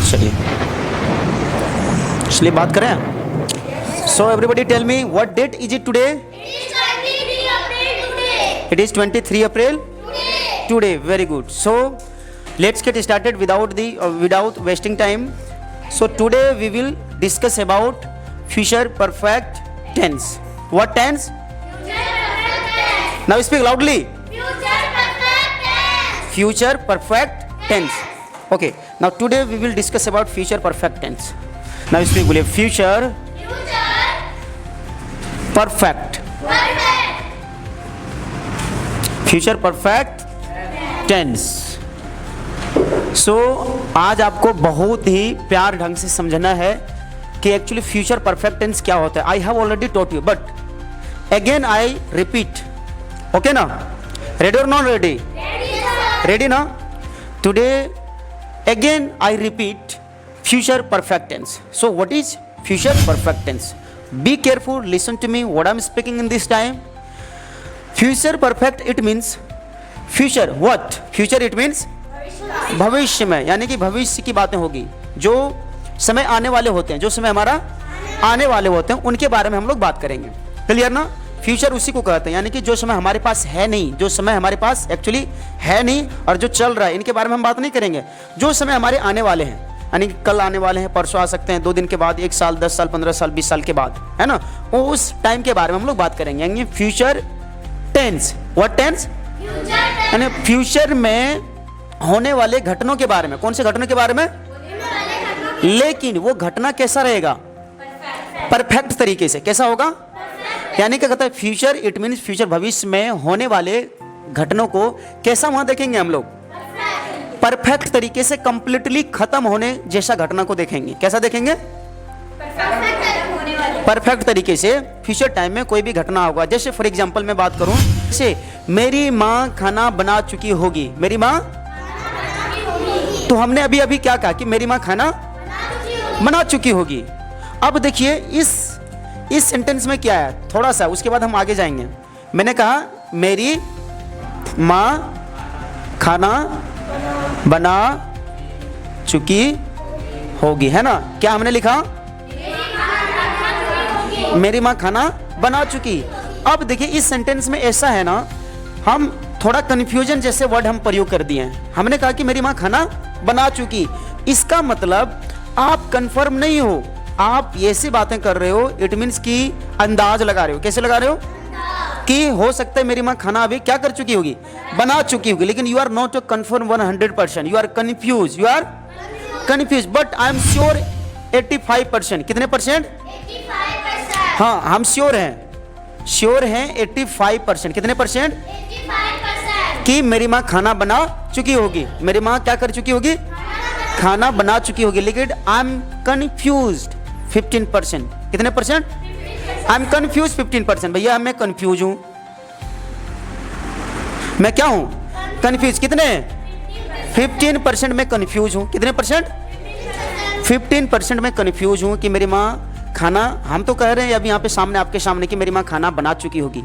चलिए इसलिए बात करें. So everybody tell me what date is it today? It is 23 April today. Very good. So let's get started without wasting time. So today we will discuss about future perfect tense. What tense? Now speak loudly. Future perfect tense. Okay. Now today we will discuss about future perfect tense. Now speak बोलिए future perfect. Future perfect tense. So आज आपको बहुत ही प्यार ढंग से समझना है कि एक्चुअली फ्यूचर परफेक्ट टेंस क्या होता है. I have already taught you but again I repeat. Okay ना? रेडी और नॉट रेडी? रेडी ना? Today again I repeat future perfect tense. So what is future perfect tense? Be careful, listen to me what I am speaking in this time. Future perfect it means future. What? Future it means भविष्य में, यानी कि भविष्य की बातें होगी जो समय आने वाले होते हैं, जो समय हमारा आने वाले होते हैं उनके बारे में हम लोग बात करेंगे. क्लियर ना? फ्यूचर उसी को कहते हैं, यानी कि जो समय हमारे पास है नहीं, जो समय हमारे पास एक्चुअली है नहीं और जो चल रहा है, इनके बारे में हम बात नहीं करेंगे. जो समय हमारे आने वाले हैं, यानी कि कल आने वाले हैं, परसों आ सकते हैं, 2 दिन के बाद, 1 साल, 10 साल, 15 साल, 20 साल के बाद, है ना, उस टाइम के बारे में हम लोग बात करेंगे. यानी फ्यूचर टेंस. What tense? यानी फ्यूचर में होने वाले घटनों के बारे में. कौन से घटनों के बारे में? लेकिन वो घटना कैसा रहेगा? परफेक्ट तरीके से. कैसा होगा? यानी क्या कहता है फ्यूचर इट मीन्स फ्यूचर, भविष्य में होने वाले घटनों को कैसा वहां देखेंगे हम लोग? परफेक्ट तरीके से, कंप्लीटली खत्म होने जैसा घटना को देखेंगे. कैसा देखेंगे? परफेक्ट तरीके से. फ्यूचर टाइम में कोई भी घटना होगा, जैसे फॉर एग्जांपल मैं बात करूं, जैसे मेरी माँ खाना बना चुकी होगी. मेरी माँ, तो हमने अभी अभी क्या कहा कि मेरी माँ खाना बना चुकी होगी. अब देखिए इस सेंटेंस में क्या है, थोड़ा सा उसके बाद हम आगे जाएंगे. मैंने कहा मेरी माँ खाना बना चुकी होगी, है ना? क्या हमने लिखा? मेरी माँ खाना बना चुकी. अब देखिए इस सेंटेंस में ऐसा है ना, हम थोड़ा कंफ्यूजन जैसे वर्ड हम प्रयोग कर दिए हैं. हमने कहा कि मेरी माँ खाना बना चुकी. इसका मतलब आप कंफर्म नहीं हो, आप ऐसी बातें कर रहे हो. इट मीन्स कि अंदाज लगा रहे हो. कैसे लगा रहे हो? कि हो सकता है मेरी माँ खाना अभी क्या कर चुकी होगी? बना चुकी होगी. लेकिन you are not confirm 100%. You are confuse. You are confuse. But I am sure 85%. कितने परसेंट? हाँ, हम श्योर हैं 85%. कितने परसेंट? 85% कि मेरी माँ खाना बना चुकी होगी. मेरी माँ क्या कर चुकी होगी? खाना बना चुकी होगी. लेकिन आई एम कंफ्यूज्ड 15%. कितने परसेंट? I am confuse 15%. भैया मैं कंफ्यूज हूं. मैं क्या हूं? कंफ्यूज. कितने? 15% में कंफ्यूज हूं. कितने परसेंट? 15% में कंफ्यूज हूं कि मेरी माँ खाना, हम तो कह रहे हैं अभी यहाँ पे सामने आपके सामने कि मेरी माँ खाना बना चुकी होगी.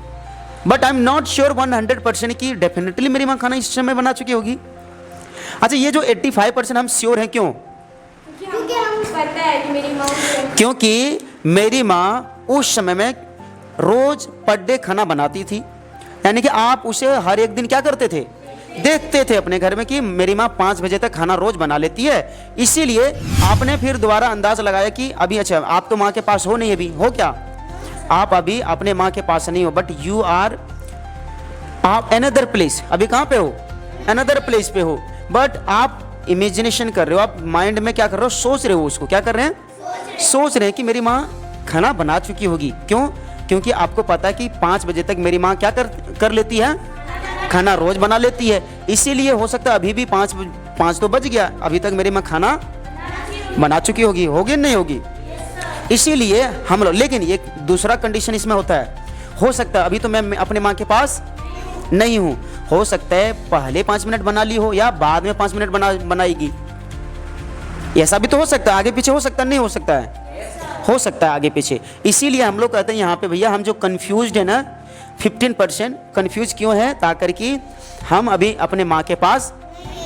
But I am not sure 100% कि डेफिनेटली मेरी माँ खाना इस समय बना चुकी होगी. अच्छा, ये जो 85% हम श्योर हैं, क्यों? क्योंकि हम पता है कि मेरी माँ, क्योंकि मेरी माँ उस समय में रोज पर डे खाना बनाती थी. यानी कि आप उसे हर एक दिन क्या करते थे? देखते थे अपने घर में कि मेरी माँ 5 बजे तक खाना रोज बना लेती है. इसीलिए आपने फिर दोबारा अंदाज लगाया कि अभी, अच्छा आप तो माँ के पास हो नहीं, अभी हो क्या? आप अभी अपने माँ के पास नहीं हो, बट यू आर आप अनदर प्लेस. अभी कहाँ पे हो? अनदर प्लेस पे हो. बट आप इमेजिनेशन कर रहे हो, आप माइंड में क्या कर रहे हो? सोच रहे हो. उसको क्या कर रहे हैं? सोच रहे हैं कि मेरी माँ खाना बना चुकी होगी. क्यों? क्योंकि आपको पता है कि 5 बजे तक मेरी माँ क्या कर लेती है? खाना रोज बना लेती है. इसीलिए हो सकता है अभी भी 5 तो बज गया, अभी तक मेरी माँ खाना बना चुकी होगी. होगी नहीं होगी? इसीलिए हम लोग, लेकिन एक दूसरा कंडीशन इसमें होता है. हो सकता है अभी तो मैं अपने माँ के पास नहीं हूँ, हो सकता है पहले 5 मिनट बना ली हो या बाद में 5 मिनट बनाएगी. ऐसा भी तो हो सकता है. आगे पीछे हो सकता है, नहीं हो सकता है? हो सकता है आगे पीछे. इसीलिए हम लोग कहते हैं यहाँ पे भैया हम जो कंफ्यूज्ड है ना, 15% कंफ्यूज क्यों है? ताकि कि हम अभी अपने माँ के पास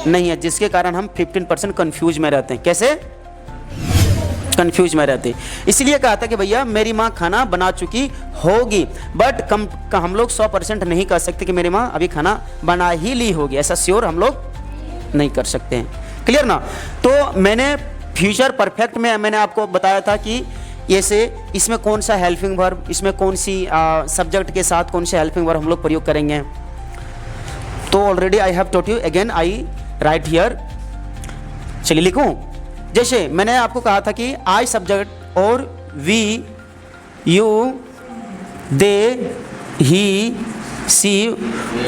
नहीं है, जिसके कारण हम 15% कंफ्यूज में रहते हैं. कैसे? कंफ्यूज में रहते, इसलिए कहा था कि भैया मेरी माँ खाना बना चुकी होगी, बट हम लोग 100% नहीं कह सकते कि मेरी माँ अभी खाना बना ही ली होगी, ऐसा श्योर हम लोग नहीं कर सकते हैं। क्लियर ना? तो मैंने फ्यूचर परफेक्ट में मैंने आपको बताया था कि ऐसे इसमें कौन सा हेल्पिंग वर्ब, इसमें कौन सी सब्जेक्ट के साथ कौन से हेल्पिंग वर्ब हम लोग प्रयोग करेंगे। तो already I have taught you, again I write here. चलिए लिखूं। जैसे मैंने आपको कहा था कि आई सब्जेक्ट और we, you, they, he, she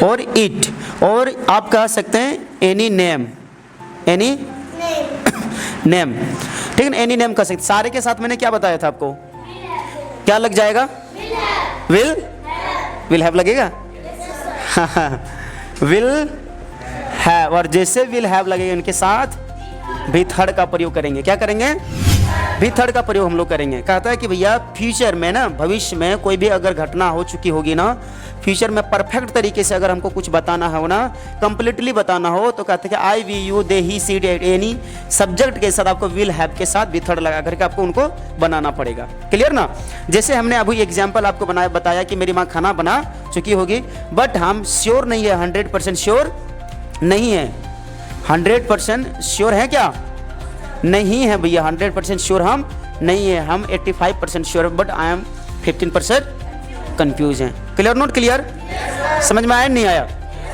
और इट, और आप कह सकते हैं एनी नेम, एनी नेम, ठीक है ना, एनी नेम कह सकते। सारे के साथ मैंने क्या बताया था आपको, क्या लग जाएगा, विल हैव लगेगा, विल हैव, और जैसे विल हैव लगेगा इनके साथ भी थर्ड का प्रयोग करेंगे। क्या करेंगे, भी थर्ड का प्रयोग हम लोग करेंगे। कहता है कि भैया फ्यूचर में ना, भविष्य में कोई भी अगर घटना हो चुकी होगी ना, फ्यूचर में परफेक्ट तरीके से अगर हमको कुछ बताना हो ना, कंप्लीटली बताना हो, तो कहते हैं कि I, we, you, they, he, she, it, any subject के साथ आपको विल हैव के साथ भी थर्ड लगा करके आपको उनको बनाना पड़ेगा। क्लियर ना? जैसे हमने अभी एग्जाम्पल आपको बताया कि मेरी माँ खाना बना चुकी होगी, बट हम श्योर नहीं है, 100% श्योर नहीं है। 100% श्योर है क्या? नहीं है भैया, 100% श्योर हम नहीं है, हम 85% श्योर है, बट आई एम 15% कंफ्यूज हैं। Clear note clear? समझ में आया नहीं आया?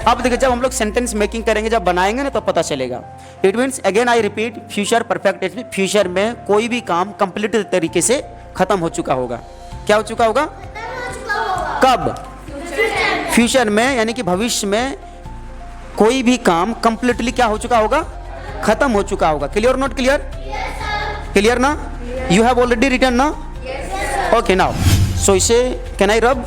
अब देखिए जब हम लोग सेंटेंस मेकिंग करेंगे, जब बनाएंगे ना, तो पता चलेगा। It means again I repeat, future perfect tense में फ्यूचर में कोई भी काम कंप्लीट तरीके से खत्म हो चुका होगा। क्या हो चुका होगा? कब? फ्यूचर में, यानी कि भविष्य में कोई भी काम कंप्लीटली क्या हो चुका होगा? खत्म हो चुका होगा। Clear not clear? क्लियर ना? यू हैव ऑलरेडी रिटन ना? ओके नाउ, सो इसे कैन आई रब?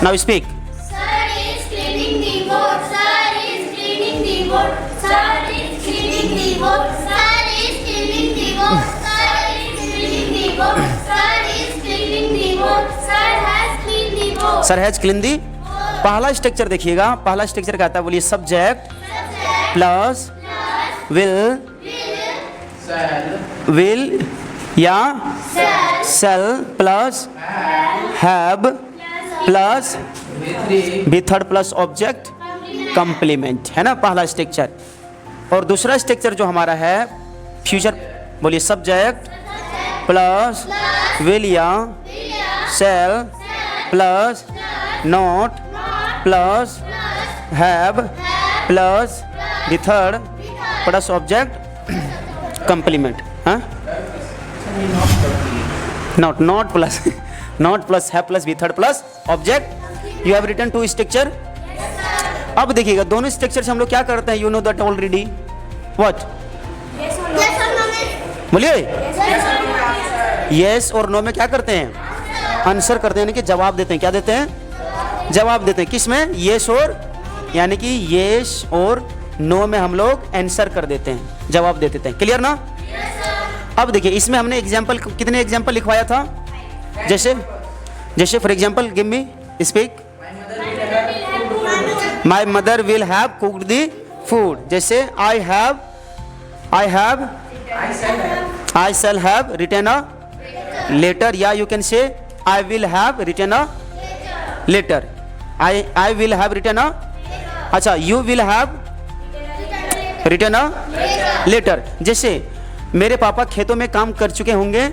Now speak. Sir is cleaning the board. Sir is cleaning the board. Sir is cleaning the board. Sir is cleaning the board. Sir is cleaning the board. Sir is cleaning the board. Sir has cleaned the board. Sir has clean the. पहला structure देखिएगा, पहला structure कहता है, बोलिए subject plus will या shall plus have plus B third plus object complement, है ना पहला स्ट्रक्चर। और दूसरा स्ट्रक्चर जो हमारा है फ्यूचर, बोलिए सब्जेक्ट प्लस विल या shall plus not plus have plus the third plus object complement. हाँ, not plus not plus have plus the third plus object. You have written two structure. अब देखिएगा दोनों structure से हम लोग क्या करते हैं, you know that already. What? बोलिए यस और नो में क्या करते हैं? आंसर करते हैं, यानी कि जवाब देते हैं। क्या देते हैं? जवाब देते हैं। किस में? यस और, यानी कि यस और नो में हम लोग आंसर कर देते हैं, जवाब दे देते हैं। क्लियर ना? अब देखिए इसमें हमने एग्जाम्पल, कितने एग्जाम्पल लिखवाया था? जैसे for example give me speak. My mother will have cooked the food. जैसे I shall have written a letter, या you can say I will have written a letter. I will have written a, अच्छा you will have written a letter. जैसे मेरे पापा खेतों में काम कर चुके होंगे,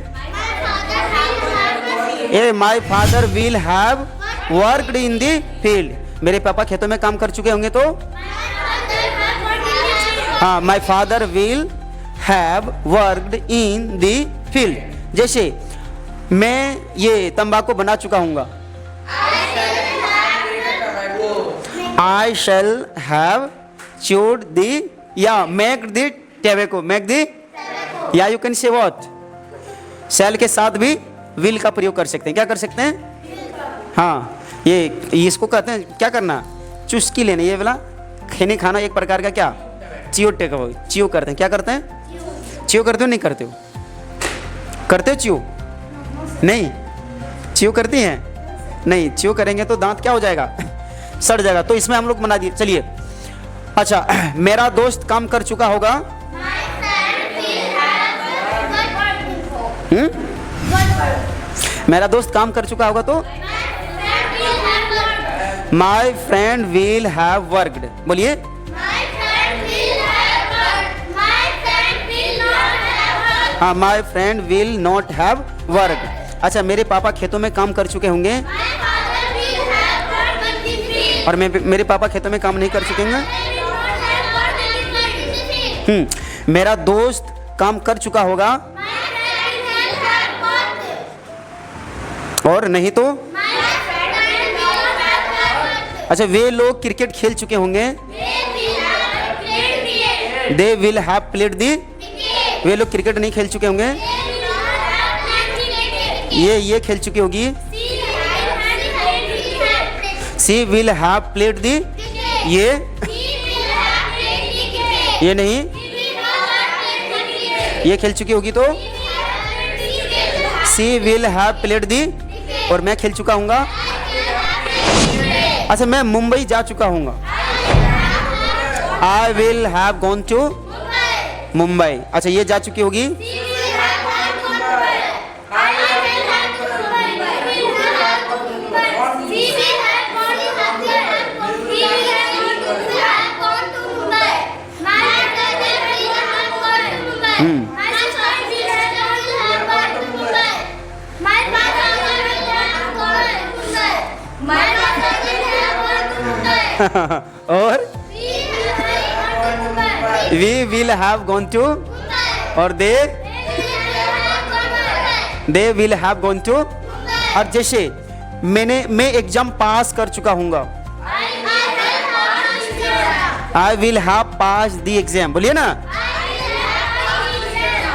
my father will have worked in the field. मेरे पापा खेतों में काम कर चुके होंगे तो हाँ, माई father will have worked in the field. जैसे मैं ये तंबाकू बना चुका हूँगा, आई शैल हैव chewed the, या make the tobacco, make the, या यू कैन से व्हाट, शैल के साथ भी विल का प्रयोग कर सकते हैं। क्या कर सकते हैं? हाँ, ये इसको कहते हैं क्या करना? चुस्की लेना। ये वाला खाने खाना एक प्रकार का क्या? च्यू टेक, च्यू करते हैं। क्या करते हैं? च्यू करते हो नहीं करते हो? करते हो च्यू? नहीं, च्यू करती हैं? नहीं, च्यू करेंगे तो दांत क्या हो जाएगा? सड़ जाएगा। तो इसमें हम लोग बना दिए। चलिए अच्छा, मेरा दोस्त काम कर चुका होगा, मेरा दोस्त काम कर चुका होगा तो my friend will have worked. बोलिए हाँ, my friend will not have worked. अच्छा, मेरे पापा खेतों में काम कर चुके होंगे और मेरे पापा खेतों में काम नहीं कर चुके होंगे। मेरा दोस्त काम कर चुका होगा और नहीं तो अच्छा, वे लोग क्रिकेट खेल चुके होंगे। दे विल हैव प्लेड दी। वे लोग क्रिकेट नहीं खेल चुके होंगे। ये खेल चुकी होगी। सी विल हैव प्लेड दी। ये नहीं, ये खेल चुकी होगी तो सी विल हैव प्लेड दी और मैं खेल चुका हूँगा। अच्छा, मैं मुंबई जा चुका हूँगा। I will have gone to Mumbai. अच्छा, ये जा चुकी होगी। और we will have gone to और they will have gone to. और जैसे मैं एग्जाम पास कर चुका हूँगा। I will have pass the exam. बोलिए ना,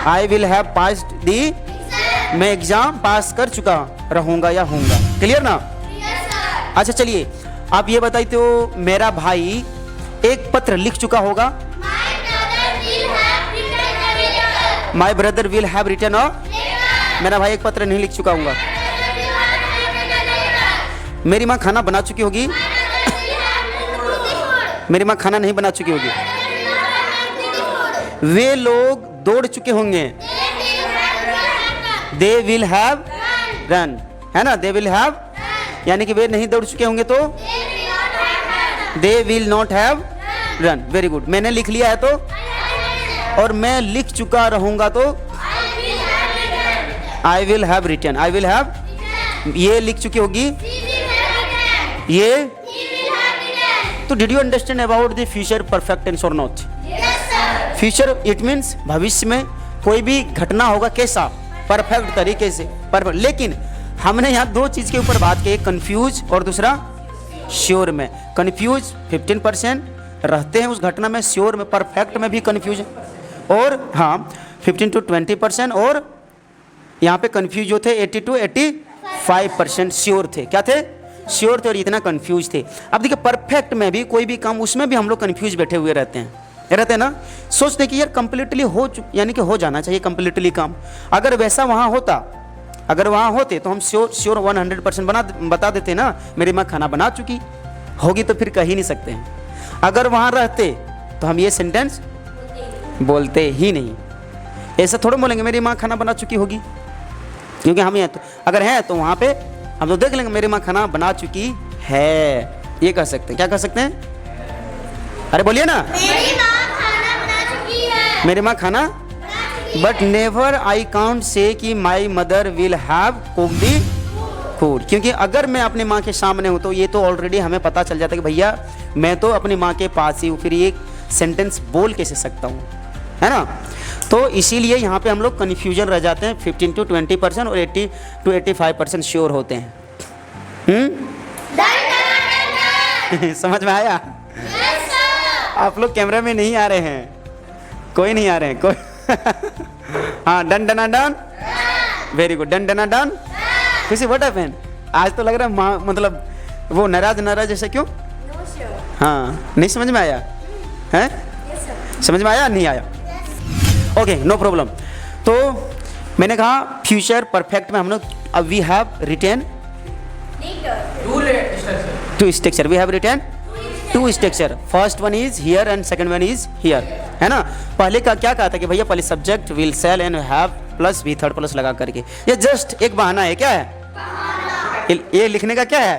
आई विल हैव पास दी। मैं एग्जाम पास कर चुका रहूंगा या हूँगा। क्लियर ना? अच्छा, चलिए आप ये बताइए तो मेरा भाई एक पत्र लिख चुका होगा। My brother will have written. मेरा भाई एक पत्र नहीं लिख चुका हूँगा। मेरी माँ खाना बना चुकी होगी। मेरी माँ खाना नहीं बना चुकी होगी। वे लोग दौड़ चुके होंगे। दे विल हैव रन, है ना? दे विल हैव, यानी कि वे नहीं दौड़ चुके होंगे तो they will not have run. Very good, मैंने लिख लिया है तो, और मैं लिख चुका रहूंगा तो I will have written. I will have, ये लिख चुकी होगी। ये तो did you understand about the future perfect tense और नॉट? फ्यूचर इट मीन्स भविष्य में कोई भी घटना होगा कैसा, परफेक्ट तरीके से परफेक्ट। लेकिन हमने यहाँ दो चीज के ऊपर बात की, एक कंफ्यूज और दूसरा श्योर में। कंफ्यूज 15% रहते हैं उस घटना में, श्योर में परफेक्ट में भी कंफ्यूज है। और हाँ 15 to 20%, और यहाँ पे कंफ्यूज जो थे 80 to 85% श्योर थे। क्या थे? श्योर थे और इतना कंफ्यूज थे। अब देखिए परफेक्ट में भी कोई भी काम, उसमें भी हम लोग कंफ्यूज बैठे हुए रहते हैं ना। सोचते कि यार कंप्लीटली हो, यानी कि हो जाना चाहिए कंप्लीटली काम। अगर वैसा वहाँ होता, अगर वहाँ होते तो हम श्योर 100% बता देते ना, मेरी माँ खाना बना चुकी होगी, तो फिर कह ही नहीं सकते हैं। अगर वहाँ रहते तो हम ये सेंटेंस बोलते ही नहीं। ऐसा थोड़ा बोलेंगे मेरी माँ खाना बना चुकी होगी, क्योंकि हम ये तो अगर है तो वहाँ पे हम तो देख लेंगे मेरी माँ खाना बना चुकी है, ये कह सकते हैं। क्या कह सकते हैं? अरे बोलिए ना, मेरी माँ खाना बना चुकी है। मेरी माँ खाना, but never I can't say कि माई mother will have cooked the food. क्योंकि अगर मैं अपनी माँ के सामने हूँ तो ये तो ऑलरेडी हमें पता चल जाता है कि भैया मैं तो अपनी माँ के पास ही हूँ, फिर ये सेंटेंस बोल कैसे सकता हूँ, है ना? तो इसीलिए यहाँ पे हम लोग कन्फ्यूजन रह जाते हैं। 15 to 20% और 80 to 85% श्योर होते हैं। समझ में आया? आप लोग कैमरा में नहीं आ रहे हैं, कोई नहीं आ रहे हैं, कोई हाँ, डन डना डन, वेरी गुड, डन डना डन। Khushi what happened? आज तो लग रहा है मतलब वो नाराज जैसे क्यों? हाँ, नहीं समझ में आया है? समझ में आया? नहीं आया? Okay, no problem. तो मैंने कहा फ्यूचर परफेक्ट में हम लोग अब we have written two structure. We have written two structure. First one is here and second one is here, है ना? पहले का क्या कहा था कि भैया पहले subject will shall and have plus भी थर्ड प्लस लगा करके। ये जस्ट एक बहाना है, क्या है ये लिखने का क्या है,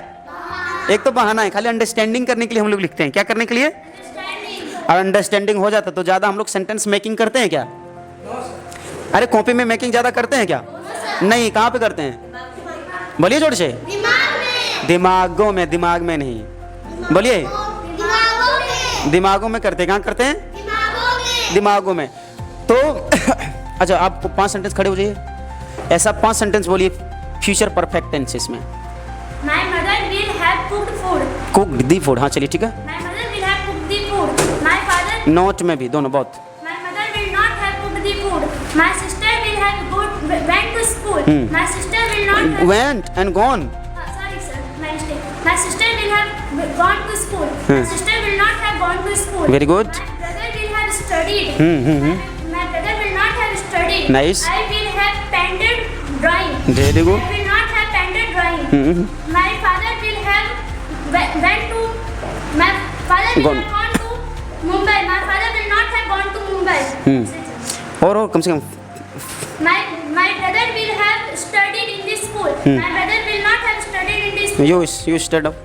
एक तो बहाना है, खाली अंडरस्टैंडिंग करने के लिए हम लोग लिखते हैं। क्या करने के लिए? और अंडरस्टैंडिंग हो जाता तो ज़्यादा हम लोग सेंटेंस मेकिंग करते हैं क्या? अरे कॉपी में मेकिंग ज़्यादा करते हैं क्या? नहीं, कहाँ पे करते हैं? बोलिए जोर से। दिमागों में, दिमाग में नहीं, बोलिए दिमागों में करते हैं। कहाँ करते हैं? दिमागों में। तो अच्छा, आप 5 सेंटेंस खड़े हो जाइए, ऐसा 5 सेंटेंस बोलिए फ्यूचर परफेक्ट टेंसेस में। My mother will have cooked food. Cook the food, हाँ चलिए ठीक है। My mother will have cooked the food. My father. Note में भी दोनों बहुत। My mother will not have cooked the food. My sister will have went to school. My sister will not have. Went and gone. Sorry sir, my mistake. My sister will have gone to school. My sister will not have gone to school. Very good. My brother will have studied. My brother will not have studied. Nice. I will have painted drawing. Very good. I will not have painted drawing. My father will have went to. My father will Gone. have gone to Mumbai. My father will not have gone to Mumbai. और कम से कम। My brother will have studied in this school. My brother will not have studied in this school. You stand up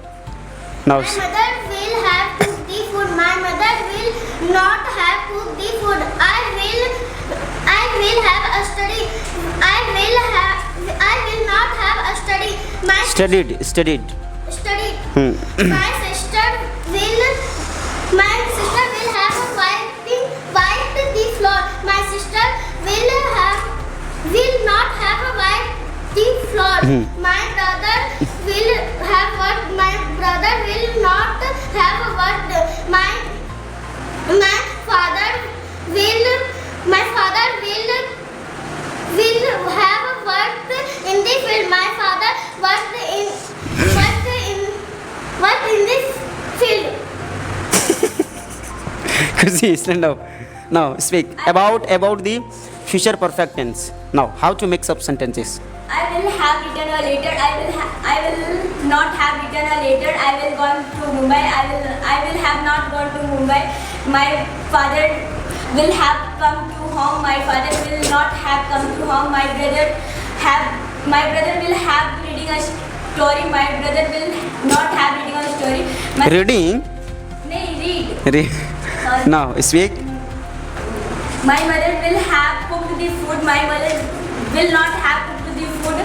now. My mother will have cooked the food. My mother will not have cooked the food. I will have a study. I will not have a study. My Studied. studied. My sister will have wiped the floor. My sister will not have wiped the floor. My brother will have worked. My brother will not have worked. My father will have worked in the field. My father worked in this field. Kursi, stand up. Now speak about the future perfect tense. Now how to mix up sentences. I will have written a letter. I will not have written a letter. I will gone to Mumbai. I will have not gone to Mumbai. My father will have come to home. My father will not have come to home. My brother will have reading a story. My brother will not have reading a story. Reading. Read. Sorry. Now speak. My mother will have cooked the food. My mother will not have cooked the food.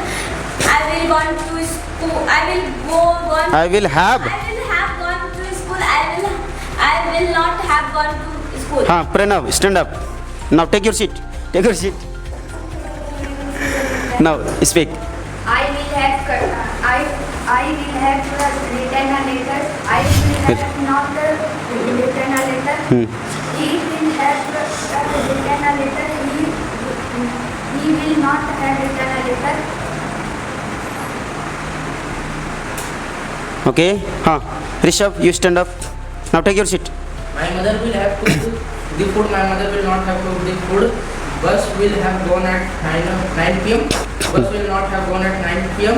I will gone to school. I will have gone to school. I will not have gone to school. हाँ Pranav, stand up. Now take your seat. Now speak. I will have written a letter. I will have not written a letter. He will have written a letter. He will not have written a letter. Okay. हाँ Rishabh, you stand up. Now take your seat. My mother will have cooked the food. My mother will not have cooked the food. Bus will have gone at 9 p.m. Bus will not have gone at 9 p.m.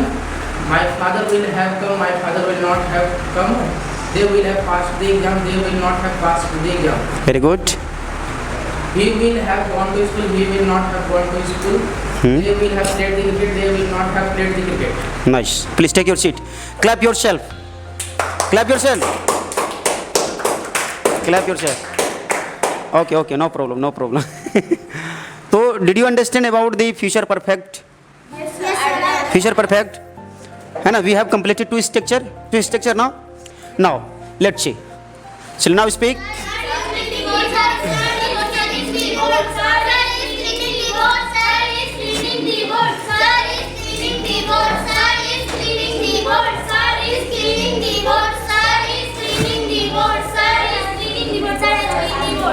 My father will have come. My father will not have come. They will have passed the exam. They will not have passed the exam. Very good. He will have gone to school. He will not have gone to school. They will have played the cricket. They will not have played the cricket. Nice. Please take your seat. Clap yourself. Okay, no problem. So did you understand about the future perfect? Yes sir. Future perfect है ना? We have completed two structure now let's see. So now speak.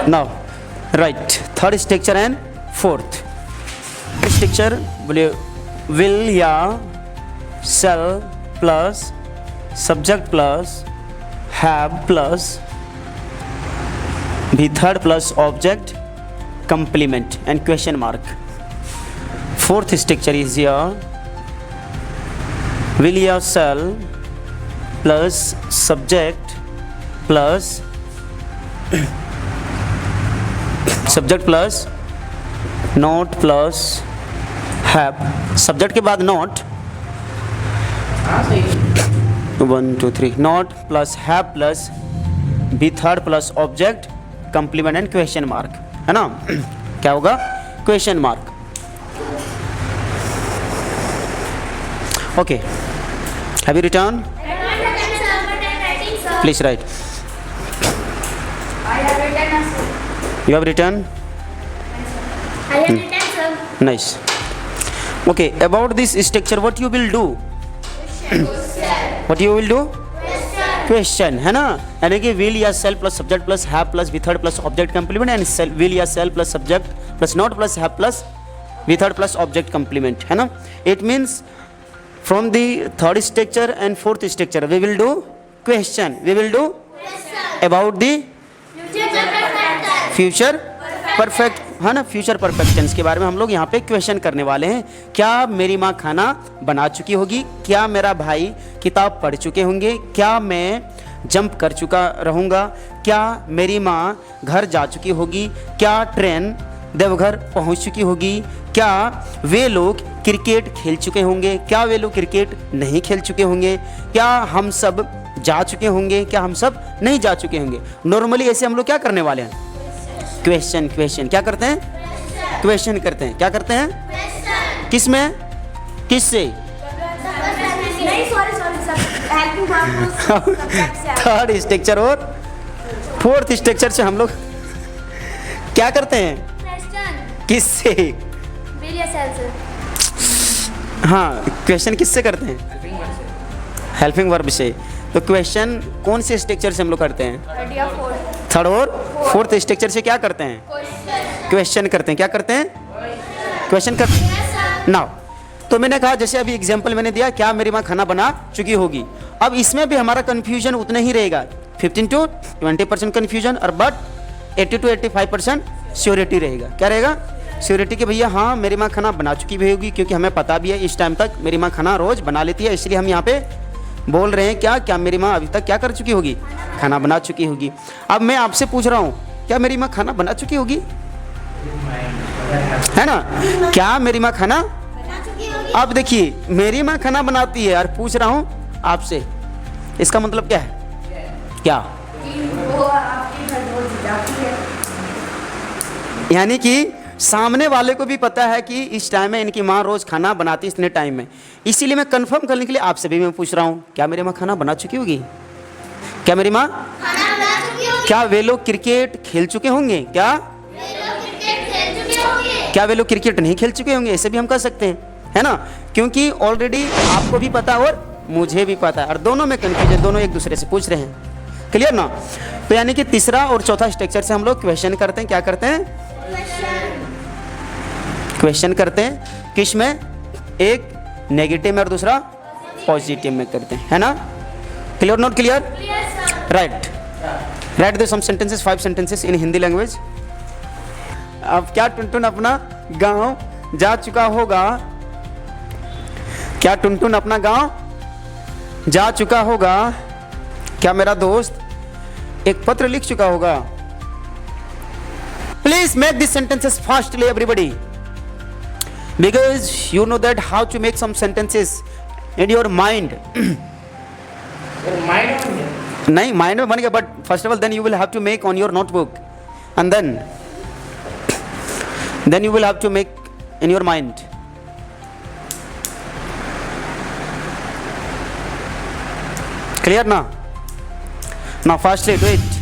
Now right, third structure and fourth structure बोलिए will या shall plus subject plus have plus be third plus object complement and question mark. Fourth structure is here will या shall plus subject plus subject plus not plus have, subject के बाद not, हाँ सही है। 1 2 3, not plus have plus B third plus object complement and question mark, है ना। क्या होगा? Question mark. Okay, have you written? Please write. I have written a sir. You have written? I have written, sir. Nice. Okay, about this structure, what you will do? What you will do? Question, है ना। यानी कि will या shall plus subject plus have plus be third plus object complement and will या shall plus subject plus not plus have plus be third plus object complement, है ना। It means from the third structure and fourth structure we will do question. We will do about the future perfect, है ना। Future perfect tense के बारे में हम लोग यहाँ पे क्वेश्चन करने वाले हैं। क्या मेरी माँ खाना बना चुकी होगी? क्या मेरा भाई किताब पढ़ चुके होंगे? क्या मैं जंप कर चुका रहूँगा? क्या मेरी माँ घर जा चुकी होगी? क्या ट्रेन देवघर पहुँच चुकी होगी? क्या वे लोग क्रिकेट खेल चुके होंगे? क्या वे लोग क्रिकेट नहीं खेल चुके होंगे? क्या हम सब जा चुके होंगे? क्या हम सब नहीं जा चुके होंगे? नॉर्मली ऐसे हम लोग क्या करने वाले हैं? क्वेश्चन। क्वेश्चन क्या करते हैं? क्वेश्चन करते हैं। क्या करते हैं? किस में? किससे? नहीं, sorry sir, helping verb subject से आया। थर्ड स्ट्रक्चर और फोर्थ स्ट्रक्चर से हम लोग क्या करते हैं? Question. किससे? Will yourself, sir. हाँ, क्वेश्चन किससे करते हैं? हेल्पिंग वर्ब से। हेल्पिंग वर्ब से। तो क्वेश्चन कौन से स्ट्रक्चर से हम लोग करते हैं? थर्ड या फोर्थ? थर्ड और फोर्थ स्ट्रक्चर से क्या करते हैं? क्वेश्चन करते हैं। क्या करते हैं? क्वेश्चन करते हैं। नाउ तो मैंने कहा, जैसे अभी एग्जांपल मैंने दिया, क्या मेरी माँ खाना बना चुकी होगी। अब इसमें भी हमारा कंफ्यूजन उतना ही रहेगा, 15 to 20% कंफ्यूजन, और बट 80 to 85% श्योरिटी रहेगा। क्या रहेगा? श्योरिटी कि भैया हाँ मेरी माँ खाना बना चुकी भी होगी, क्योंकि हमें पता भी है इस टाइम तक मेरी माँ खाना रोज बना लेती है, इसलिए हम यहाँ पे बोल रहे हैं क्या मेरी माँ अभी तक क्या कर चुकी होगी? खाना बना चुकी होगी। अब मैं आपसे पूछ रहा हूँ, क्या मेरी माँ खाना बना चुकी होगी? है ना। क्या मेरी माँ खाना? अब देखिए, मेरी माँ खाना बनाती है और पूछ रहा हूँ आपसे, इसका मतलब क्या है? क्या? वो आपकी घर रोज जाती है। यानी कि सामने वाले को भी पता है कि इस टाइम में इनकी माँ रोज खाना बनाती है इतने टाइम में, इसीलिए मैं कंफर्म करने के लिए आपसे भी मैं पूछ रहा हूँ, क्या मेरी माँ खाना बना चुकी होगी? क्या मेरी माँ खाना बना चुकी होगी? क्या वे लोग क्रिकेट खेल चुके होंगे? क्या वे लोग क्रिकेट खेल चुके होंगे? क्या वे लोग क्रिकेट नहीं खेल चुके होंगे? ऐसे भी हम कह सकते हैं, है ना, क्योंकि ऑलरेडी आपको भी पता है और मुझे भी पता है, और दोनों में कंफ्यूजन, दोनों एक दूसरे से पूछ रहे हैं। क्लियर ना। तो यानी कि तीसरा और चौथा स्ट्रक्चर से हम लोग क्वेश्चन करते हैं। क्या करते हैं? क्वेश्चन करते हैं। किस में? एक नेगेटिव में और दूसरा पॉजिटिव में करते हैं, है ना। Clear not clear? Right. Write the some sentences, 5 sentences in Hindi language. अब क्या टुनटुन अपना गांव जा चुका होगा? क्या टुनटुन अपना गांव जा चुका होगा? क्या मेरा दोस्त एक पत्र लिख चुका होगा? Please make this sentences fastly everybody, because you know that how to make some sentences in your mind. और माइंड बन गया। नहीं, माइंड में बन गया, but first of all then you will have to make on your notebook, and then you will have to make in your mind. Clear now? Now fastly do it.